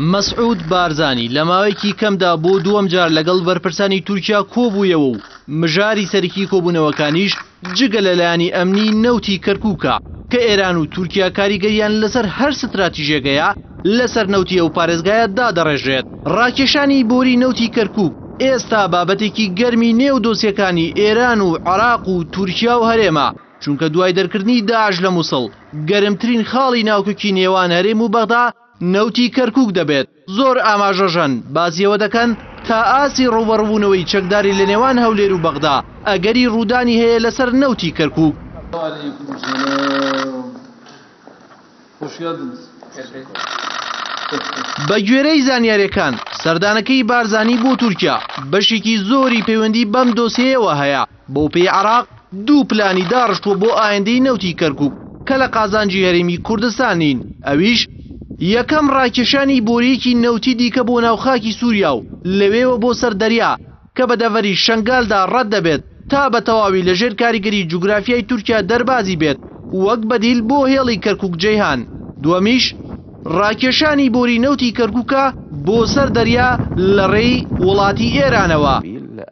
مەسعود بارزانی لە ماوەیەکی کەمدا بۆ دووەم جار لەگەڵ بەرپرسانی تورکیا کۆبوویەوە و مژاری سەرەکی کۆبوونەوەکانیش جگە لەلایەنی ئەمنی نەوتی کەرکووکە کە ئێران و تورکیا کاریگەریان لەسەر هەر ستراتیژیەکەیە لەسەر نەوتی ئەو پارێزگایە دادەڕێژێت. ڕاکێشانی بۆری نەوتی کەرکووک ئێستا بابەتێکی گەرمی نێو دۆسیەکانی ئێران و عێراق و تورکیا و هەرێمە، چونکە دوای دەرکردنی داعش لە مووسڵ گەرمترین خاڵی ناوکۆکی نێوان هەرێم و بەغدا نەوتی کەرکووک دەبێت. زۆر ئاماژەژەن بازیەوە دەکەن تا ئاسی ڕوبەڕبوونەوەی چەکداری لە نێوان هەولێر و بەغدا ئەگەری ڕوودانی هەیە لەسەر نەوتی کەرکووک. بە گوێرەی زانیاریەکان سەردانەکەی بارزانی بۆ تورکیا بەشێکی زۆری پەیوەندی بەم دۆسیەوە هەیە. بۆ پێی عێراق دوو پلانی داڕشتووە بۆ ئایندەی نەوتی کەرکووک کە لە قازانجی هەرێمی کوردستانین. ئەویش یەکەم ڕاکێشانی بۆریەکی نەوتی دیکە بۆ ناوخاکی سووریا و لەوێوە بۆ سەر دەریا کە بە دەڤەری شەنگالدا ڕەت دەبێت تا بە تەواوی لەژێر کاریگەری جوگرافیای تورکیا دەربازی بێت وەک بەدیل بۆ هێڵی کەرکووک جەیهان. دووەمیش ڕاکێشانی بۆری نەوتی کەرکووکە بۆ سەر دەریا لە ڕێی وڵاتی ئێرانەوە.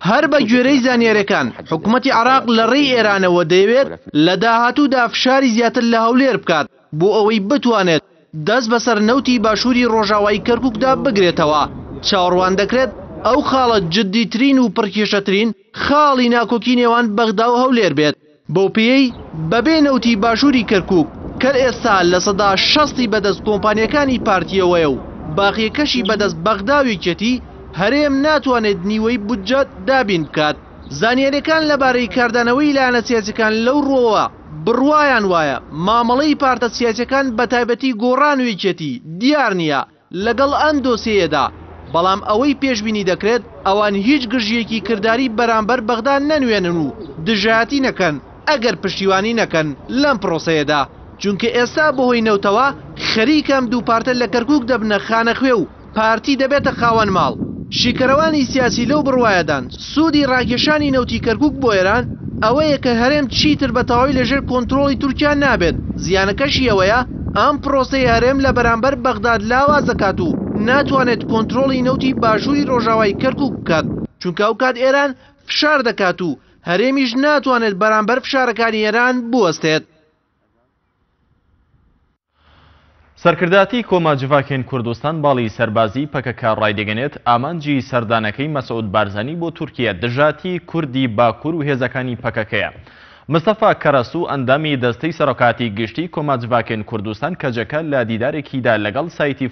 هەر بە گوێرەی زانیاریەکان حکوومەتی عێراق لە ڕێی ئێرانەوە دەیەوێت لە داهاتوودا فشاری زیاتر لە هەولێر بکات بۆ ئەوەی بتوانێت دەست بەسەر نەوتی باشووری ڕۆژاوایی کەرکووکدا بگرێتەوە. چاوەڕوان دەکرێت ئەو خاڵە جددیترین و پڕکێشەترین خاڵی ناکۆکی نێوان بەغدا و هەولێر بێت. بۆ پێی بەبێ نەوتی باشووری کەرکووک کە ئێستا لە سەدا 60 بەدەست کۆمپانیەکانی پارتیەوەیە و باقیەکەشی بەدەست بەغداوێکێتی هەرێم ناتوانێت نیوەی بودجە دابین بکات. زانیاریەکان لەبارەی کاردانەوەی لایەنە سیاسیەکان لەو ڕۆوە بڕوایان وایە مامەڵەی پارتە سیاسیەکان بە تایبەتی گۆڕانوێکێتی دیار نییە لەگەڵ ئەم دۆسیەدا، بەڵام ئەوەی پێشبینی دەکرێت ئەوان هیچ گژیەکی کردداری بەرامبەر بەغدا نەنوێنن و دژایەتی نەکەن ئەگەر پشتیوانی نەکەن لەم پرۆسەیەدا، چونکە ئێستا بەهۆی نەوتەوە خەریکەم دوو پارتە لە کەرکووک دەبنە خانەخوێ و پارتی دەبێتە خاوەن ماڵ. شیکەرەوانی سیاسی لەو بڕوایەدان سوودی ڕاکێشانی نەوتی کەرکووک بۆ ئێران ئەوەیە کە هەرێم چیتر بە تەواوی لەژێر کۆنتڕۆڵی تورکیا نابێت. زیانەکەشی ئەوەیە ئەم پرۆسەی هەرێم لە بەرامبەر بەغداد لاواز دەکات و ناتوانێت کۆنتڕۆڵی نەوتی باشووری ڕۆژاوایی کەرکووک بکات، چونکە ئەو کات ئێران فشار دەکات و هەرێمیش ناتوانێت بەرامبەر فشارەکانی ئێران بوەستێت. سەرکرداتی کۆما جڤاکێن کوردستان باڵی سەربازی پەکەکە ڕایدەگەنێت ئامانجی سەردانەکەی مەسعود بارزانی بۆ تورکیا دژاتی کوردی باکوور و هێزەکانی پەکەکەیە. مستەفا کەرەسوو ئەندامی دەستەی سەرۆکاتی گشتی کۆما جڤاکێن کوردستان کەجەکە لە دیدارێکیدا لەگەڵ سایتی